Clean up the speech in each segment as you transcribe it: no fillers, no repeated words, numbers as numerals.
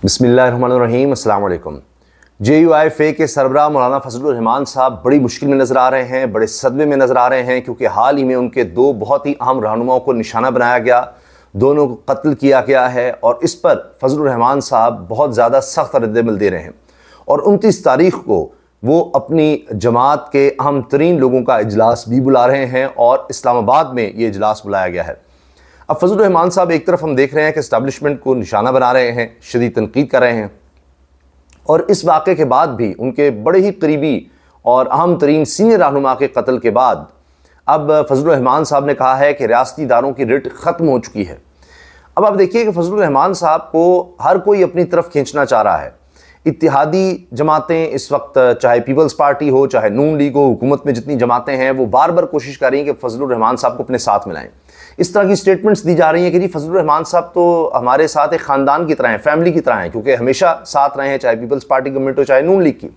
बिस्मिल्लाहिर्रहमानिर्रहीम, अस्सलाम वालेकुम। JUIF के सरबराह मौलाना फजलुर रहमान साहब बड़ी मुश्किल में नज़र आ रहे हैं, बड़े सदमे में नज़र आ रहे हैं, क्योंकि हाल ही में उनके दो बहुत ही अहम रहनुमाओं को निशाना बनाया गया, दोनों को कत्ल किया गया है और इस पर फजलुर रहमान साहब बहुत ज़्यादा सख्त रद्द-ए-अमल दे रहे हैं और 29 तारीख को वो अपनी जमात के अहम तरीन लोगों का इजलास भी बुला रहे हैं और इस्लामाबाद में ये इजलास बुलाया गया है। अब फजलुर रहमान साहब एक तरफ हम देख रहे हैं कि इस्टेब्लिशमेंट को निशाना बना रहे हैं, शदीद तनकीद कर रहे हैं और इस वाक़े के बाद भी उनके बड़े ही करीबी और अहम तरीन सीनियर रहनुमा के कत्ल के बाद अब फजलुर रहमान साहब ने कहा है कि रियासती इदारों की रिट ख़त्म हो चुकी है। अब आप देखिए कि फजलुर रहमान साहब को हर कोई अपनी तरफ खींचना चाह रहा है। इत्तिहादी जमातें इस वक्त, चाहे पीपल्स पार्टी हो, चाहे नून लीग हो, हुकूमत में जितनी जमातें हैं, वो बार बार कोशिश कर रही हैं कि फजलुर रहमान साहब को अपने साथ मिलाएं। इस तरह की स्टेटमेंट्स दी जा रही हैं कि जी फजलुर रहमान साहब तो हमारे साथ एक ख़ानदान की तरह हैं, फैमिली की तरह हैं, क्योंकि हमेशा साथ रहे हैं, चाहे पीपल्स पार्टी गवर्नमेंट हो चाहे नून लीग की,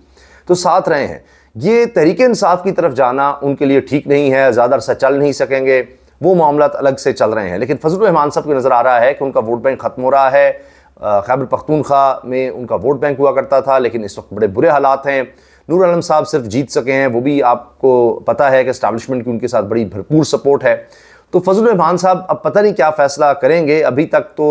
तो साथ रहे हैं। ये तहरीक इंसाफ की तरफ जाना उनके लिए ठीक नहीं है, ज़्यादा अरसा चल नहीं सकेंगे, वो मामला अलग से चल रहे हैं। लेकिन फजलुर रहमान साहब को नज़र आ रहा है कि उनका वोट बैंक ख़त्म हो रहा है। खैबर पख्तूनख्वा में उनका वोट बैंक हुआ करता था, लेकिन इस वक्त बड़े बुरे हालात हैं। नूर आलम साहब सिर्फ जीत सके हैं, वो भी आपको पता है कि एस्टैब्लिशमेंट की उनके साथ बड़ी भरपूर सपोर्ट है। तो फजलुर रहमान साहब अब पता नहीं क्या फ़ैसला करेंगे। अभी तक तो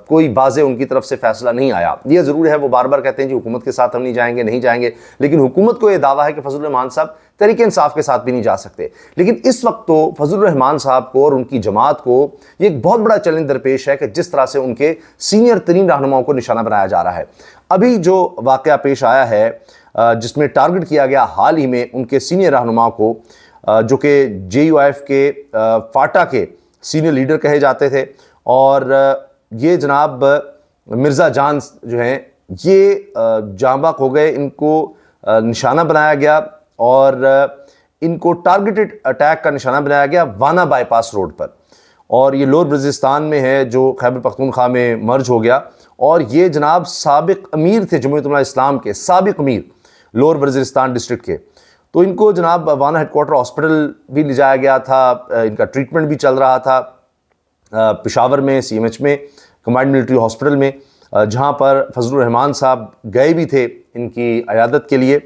कोई बाज़े उनकी तरफ से फ़ैसला नहीं आया। ये ज़रूर है, वो बार बार कहते हैं जी हुकूमत के साथ हम नहीं जाएंगे, लेकिन हुकूमत को ये दावा है कि फजलुर रहमान साहब तहरीक इंसाफ के साथ भी नहीं जा सकते। लेकिन इस वक्त तो फजलुर रहमान साहब को और उनकी जमात को ये एक बहुत बड़ा चैलेंज दरपेश है कि जिस तरह से उनके सीनियर तरीन रहनुमाओं को निशाना बनाया जा रहा है। अभी जो वाक़या पेश आया है जिसमें टारगेट किया गया हाल ही में उनके सीनियर रहनुमा को, जो कि JUIF के फाटा के सीनियर लीडर कहे जाते थे, और ये जनाब मिर्ज़ा जान जो हैं ये जांबाक हो गए, इनको निशाना बनाया गया और इनको टारगेटेड अटैक का निशाना बनाया गया वाना बाईपास रोड पर, और ये लोअर वज़ीरिस्तान में है जो खैबर पख्तूनख्वा में मर्ज हो गया। और ये जनाब साबिक अमीर थे जमहूरियत इस्लाम के, साबिक अमीर लोअर वज़ीरिस्तान डिस्ट्रिक्ट के। तो इनको जनाब वाना हेडक्वार्टर हॉस्पिटल भी ले जाया गया था, इनका ट्रीटमेंट भी चल रहा था पेशावर में, CMH में, कमांड मिलिट्री हॉस्पिटल में, जहां पर फजलुर रहमान साहब गए भी थे इनकी अयादत के लिए,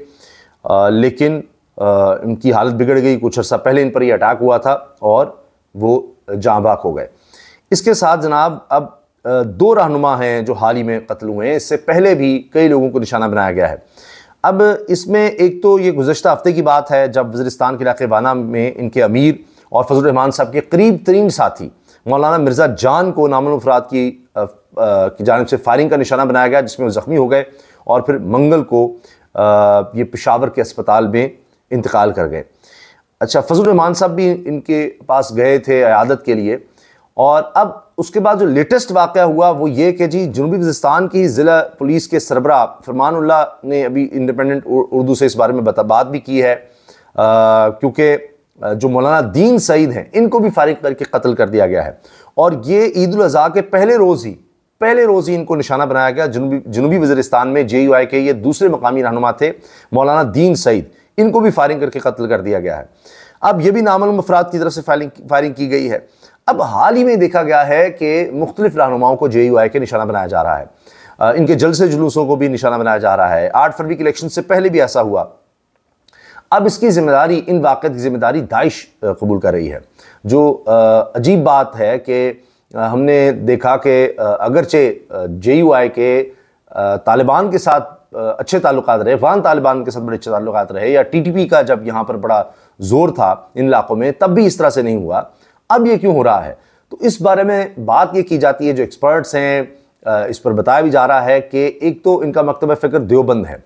लेकिन इनकी हालत बिगड़ गई। कुछ अर्सा पहले इन पर यह अटैक हुआ था और वो जांबाक हो गए। इसके साथ जनाब अब दो रहनुमा हैं जो हाल ही में कत्ल हुए हैं, इससे पहले भी कई लोगों को निशाना बनाया गया है। अब इसमें एक तो ये गुज़श्ता हफ्ते की बात है जब वज़ीरिस्तान के इलाके वाना में इनके अमीर और फजलुर रहमान साहब के करीब तरीन साथी मौलाना मिर्ज़ा जान को नामालूम अफराद की जानिब से फायरिंग का निशाना बनाया गया, जिसमें वो ज़ख्मी हो गए और फिर मंगल को ये पेशावर के अस्पताल में इंतकाल कर गए। अच्छा, फजलुर रहमान साहब भी इनके पास गए थे अयादत के लिए। और अब उसके बाद जो लेटेस्ट वाक़या हुआ वो ये कि जी जनूबी वज़ीरिस्तान की ज़िला पुलिस के सरबराह फरमानुल्लाह ने अभी इंडिपेंडेंट उर्दू से इस बारे में बात भी की है, क्योंकि जो मौलाना दीन सईद हैं इनको भी फारिग करके कत्ल कर दिया गया है। और ये ईद उल अज़हा के पहले रोज़ ही इनको निशाना बनाया गया। जनूबी वज़ीरिस्तान में JUI के ये दूसरे मकामी रहनुमा थे मौलाना दीन सईद, इनको भी फायरिंग करके कत्ल कर दिया गया है। अब ये भी नामालूम अफराद की तरफ से फायरिंग की गई है। अब हाल ही में देखा गया है कि मुख्तलिफ रहनुमाओं को JUI के निशाना बनाया जा रहा है, इनके जलसे जुलूसों को भी निशाना बनाया जा रहा है। 8 फरवरी के इलेक्शन से पहले भी ऐसा हुआ। अब इसकी जिम्मेदारी, इन वाक़यात की जिम्मेदारी दाइश कबूल कर रही है। जो अजीब बात है कि हमने देखा कि अगरचे JUI के तालिबान के साथ अच्छे ताल्लुकात रहे, अफ़गान तालिबान के साथ बड़े अच्छे ताल्लुकात रहे, या TTP का जब यहाँ पर बड़ा जोर था इन इलाकों में, तब भी इस तरह से नहीं हुआ। अब ये क्यों हो रहा है? तो इस बारे में बात ये की जाती है, जो एक्सपर्ट्स हैं इस पर बताया भी जा रहा है कि एक तो इनका मकतब फ़िक्र देवबंद है,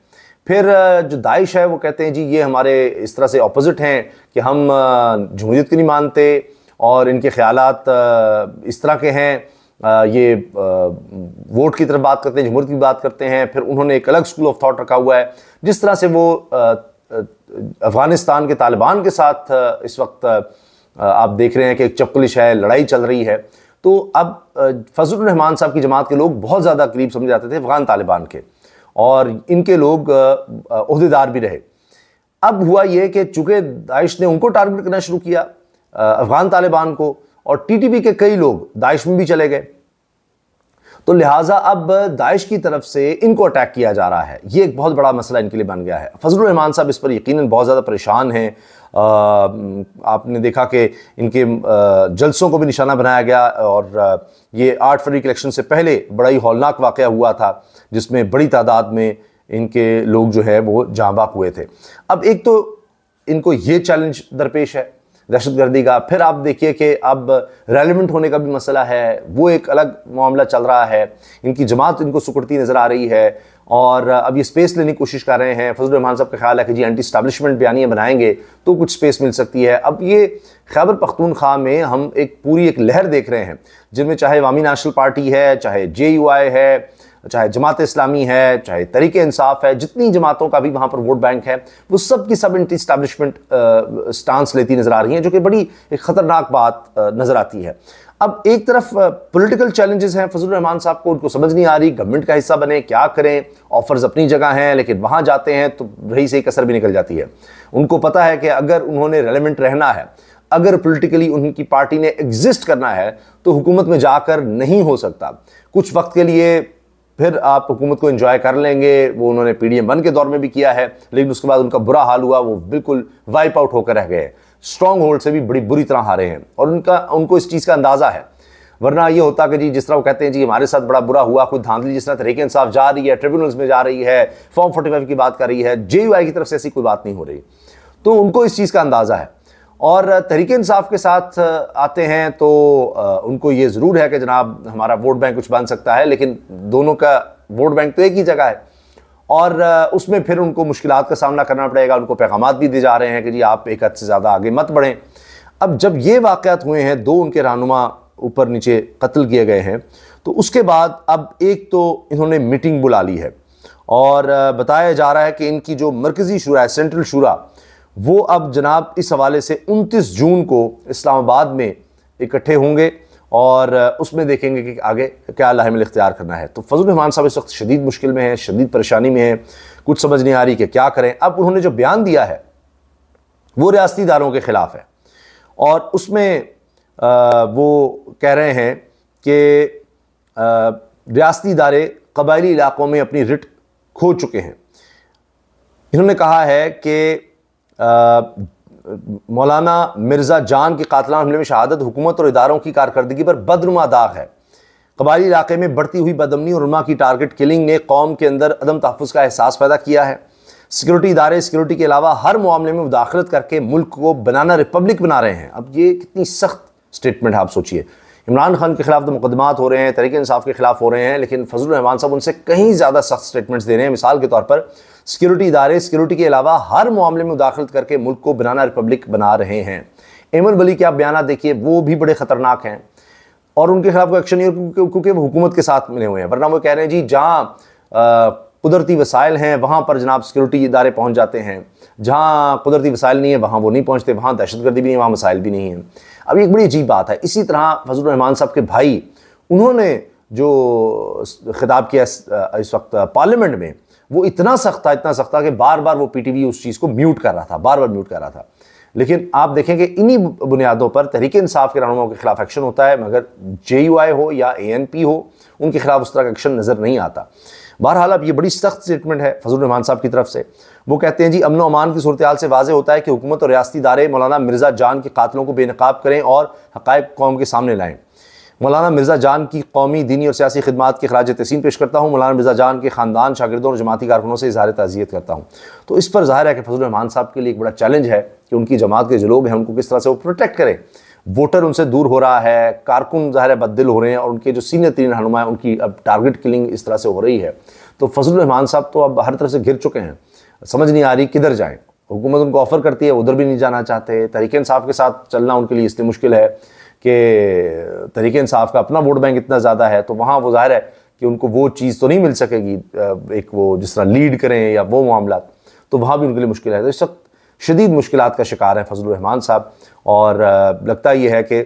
फिर जो दाइश है वो कहते हैं जी ये हमारे इस तरह से ऑपोजिट हैं कि हम जमहूरियत को नहीं मानते और इनके ख़यालात इस तरह के हैं, ये वोट की तरफ बात करते हैं, जमहूरियत की बात करते हैं। फिर उन्होंने एक अलग स्कूल ऑफ थॉट रखा हुआ है, जिस तरह से वो अफ़गानिस्तान के तालिबान के साथ इस वक्त आप देख रहे हैं कि एक चपकलिश है, लड़ाई चल रही है। तो अब फजलुर रहमान साहब की जमात के लोग बहुत ज़्यादा करीब समझे जाते थे अफ़गान तालिबान के, और इनके लोग ओहदेदार भी रहे। अब हुआ ये कि चूँकि दाइश ने उनको टारगेट करना शुरू किया, अफ़गान तालिबान को, और TTP के कई लोग दाइश में भी चले गए। तो लिहाजा अब दाइश की तरफ से इनको अटैक किया जा रहा है। ये एक बहुत बड़ा मसला इनके लिए बन गया है। फजलुर रहमान साहब इस पर यकीनन बहुत ज़्यादा परेशान हैं। आपने देखा कि इनके जलसों को भी निशाना बनाया गया और ये 8 फरवरी के इलेक्शन से पहले बड़ा ही हौलनाक वाक़या हुआ था जिसमें बड़ी तादाद में इनके लोग जो है वो जाँ बाक हुए थे। अब एक तो इनको ये चैलेंज दरपेश है दहशतगर्दी का, फिर आप देखिए कि अब रेलिवेंट होने का भी मसला है, वो एक अलग मामला चल रहा है। इनकी जमात इनको सुकड़ती नज़र आ रही है और अब ये स्पेस लेने की कोशिश कर रहे हैं। फजलुर रहमान साहब का ख्याल है कि जी एंटी स्टैब्लिशमेंट बयानियाँ बनाएंगे तो कुछ स्पेस मिल सकती है। अब ये खैबर पख्तूनख्वा में हम एक पूरी एक लहर देख रहे हैं जिनमें चाहे अवामी नेशनल पार्टी है, चाहे JUI है, चाहे जमात इस्लामी है, चाहे तहरीक इंसाफ है, जितनी जमातों का भी वहाँ पर वोट बैंक है वो सब की सब एंटी स्टैब्लिशमेंट स्टांस लेती नज़र आ रही हैं, जो कि बड़ी एक ख़तरनाक बात नज़र आती है। अब एक तरफ पॉलिटिकल चैलेंजेस हैं फजलुर रहमान साहब को, उनको समझ नहीं आ रही गवर्नमेंट का हिस्सा बने क्या करें। ऑफर्स अपनी जगह हैं लेकिन वहाँ जाते हैं तो रही से एक असर भी निकल जाती है। उनको पता है कि अगर उन्होंने रेलेवेंट रहना है, अगर पॉलिटिकली उनकी पार्टी ने एग्जिस्ट करना है तो हुकूमत में जाकर नहीं हो सकता। कुछ वक्त के लिए फिर आप हुकूमत को एंजॉय कर लेंगे, वो उन्होंने PDM-1 के दौर में भी किया है, लेकिन उसके बाद उनका बुरा हाल हुआ, वो बिल्कुल वाइप आउट होकर रह गए। स्ट्रॉन्ग होल्ड से भी बड़ी बुरी तरह हारे हैं और उनको इस चीज़ का अंदाज़ा है। वरना ये होता कि जी जिस तरह वो कहते हैं जी हमारे साथ बड़ा बुरा हुआ, खुद धांधली जिस तरह तहरीक इंसाफ जा रही है, ट्रिब्यूनल्स में जा रही है, फॉर्म 45 की बात कर रही है, JUI की तरफ से ऐसी कोई बात नहीं हो रही, तो उनको इस चीज़ का अंदाज़ा है। और तहरीक इंसाफ के साथ आते हैं तो उनको ये ज़रूर है कि जनाब हमारा वोट बैंक कुछ बन सकता है, लेकिन दोनों का वोट बैंक तो एक ही जगह है और उसमें फिर उनको मुश्किलात का सामना करना पड़ेगा। उनको पैगामात भी दिए जा रहे हैं कि जी आप एक हद से ज़्यादा आगे मत बढ़ें। अब जब ये वाक़यात हुए हैं, 2 उनके रहनुमा ऊपर नीचे कत्ल किए गए हैं, तो उसके बाद अब एक तो इन्होंने मीटिंग बुला ली है और बताया जा रहा है कि इनकी जो मरकज़ी शुरा है, सेंट्रल शुरा, वो अब जनाब इस हवाले से 29 जून को इस्लामाबाद में इकट्ठे होंगे और उसमें देखेंगे कि आगे क्या लाहिमल इख्तियार करना है। तो फजलुर रहमान साहब इस वक्त शदीद मुश्किल में हैं, शदीद परेशानी में हैं, कुछ समझ नहीं आ रही कि क्या करें। अब उन्होंने जो बयान दिया है वो रियासती इदारों के ख़िलाफ़ है और उसमें वो कह रहे हैं कि रियासती इदारे कबायली इलाकों में अपनी रिट खो चुके हैं। इन्होंने कहा है कि मौलाना मिर्ज़ा जान के कातलाना हमले में शहादत हुकूमत और इदारों की कारकर्दगी पर बदनुमा दाग है। कबायली इलाके में बढ़ती हुई बदअमनी और उलमा की टारगेट किलिंग ने कौम के अंदर अदम तहफ़्फ़ुज़ का एहसास पैदा किया है। सिक्योरिटी इदारे सिक्योरिटी के अलावा हर मामले में मुदाखलत करके मुल्क को बनाना रिपब्लिक बना रहे हैं। अब ये कितनी सख्त स्टेटमेंट है, आप सोचिए। इमरान खान के खिलाफ तो मुकदमात हो रहे हैं, तहरीक इंसाफ के खिलाफ हो रहे हैं, लेकिन फजलुर रहमान साहब उनसे कहीं ज़्यादा सख्त स्टेटमेंट्स दे रहे हैं। मिसाल के तौर पर सिक्योरिटी इदारे सिक्योरिटी के अलावा हर मामले में मुदाखलत करके मुल्क को बनाना रिपब्लिक बना रहे हैं। एमन वली के आप बयान देखिए, वो भी बड़े ख़तरनाक हैं और उनके खिलाफ कोई एक्शन नहीं हो क्योंकि वो हुकूमत के साथ मिले हुए हैं। वरना वो कह रहे हैं जी जहाँ कुदरती वसाइल हैं वहाँ पर जनाब सिक्योरिटी इदारे पहुँच जाते हैं, जहाँ कुदरती वसाइल नहीं है वहाँ वो नहीं पहुँचते, वहाँ दहशतगर्दी भी नहीं, वहाँ वसाइल भी नहीं है। अब एक बड़ी अजीब बात है। इसी तरह फजलुर रहमान साहब के भाई, उन्होंने जो खिताब किया इस वक्त पार्लियामेंट में, वो इतना सख्त था कि बार बार वो PTV उस चीज़ को म्यूट कर रहा था, बार बार म्यूट कर रहा था। लेकिन आप देखें कि इन्हीं बुनियादों पर तहरीक इंसाफ के रहनुमाओं के खिलाफ एक्शन होता है, मगर JUI हो या ANP हो, उनके खिलाफ उस तरह का एक्शन नज़र नहीं आता। बहरहाल अब ये बड़ी सख्त स्टेटमेंट है फजलुर रहमान साहब की तरफ से। वो कहते हैं जी अमन व अमान की सूरत हाल से वाज़े होता है कि हुकूमत और रियासती इदारे मौलाना मिर्ज़ा जान के कातलों को बेनकाब करें और हक़ाइक़ कौम के सामने लाएँ। मौलाना मिर्ज़ा जान की कौमी, दीनी और सियासी खिदमात के खराज तहसीन पेश करता हूँ। मौलाना मिर्ज़ा जान के ख़ानदान, शागिर्दों और जमाती कारकुनों से इज़हार ताज़ियत करता हूँ। तो इस पर ज़ाहिर है कि फजलुर रहमान साहब के लिए एक बड़ा चैलेंज है कि उनकी जमात के जो लोग हैं उनको किस तरह से वो प्रोटेक्ट करें। वोटर उनसे दूर हो रहा है, कारकुन ज़ाहिर है बददिल हो रहे हैं और उनके जो सीनियर तरीन रहनुमा हैं उनकी अब टारगेट किलिंग इस तरह से हो रही है। तो फजलुर रहमान साहब तो अब हर तरफ से घिर चुके हैं, समझ नहीं आ रही किधर जाएँ। हुकूमत उनको ऑफ़र करती है, उधर भी नहीं जाना चाहते। तहरीक इंसाफ के साथ चलना उनके लिए इसलिए मुश्किल है कि तहरीक इंसाफ का अपना वोट बैंक इतना ज़्यादा है, तो वहाँ वो ज़ाहिर है कि उनको वो चीज़ तो नहीं मिल सकेगी, एक वो जिस तरह लीड करें या वो मामला, तो वहाँ भी उनके लिए मुश्किल है। तो इस वक्त शदीद मुश्किलात का शिकार है फजलुर रहमान साहब और लगता ये है कि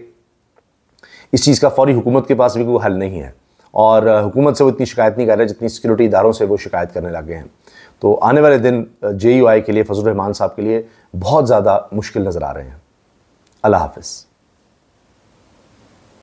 इस चीज़ का फौरी हुकूमत के पास भी कोई हल नहीं है और हुकूमत से वो इतनी शिकायत नहीं कर रहे जितनी सिक्योरिटी इदारों से वो शिकायत करने लगे हैं। तो आने वाले दिन JUI के लिए, फजलुर रहमान साहब के लिए बहुत ज़्यादा मुश्किल नज़र आ रहे हैं। अल्लाह हाफ़िज़।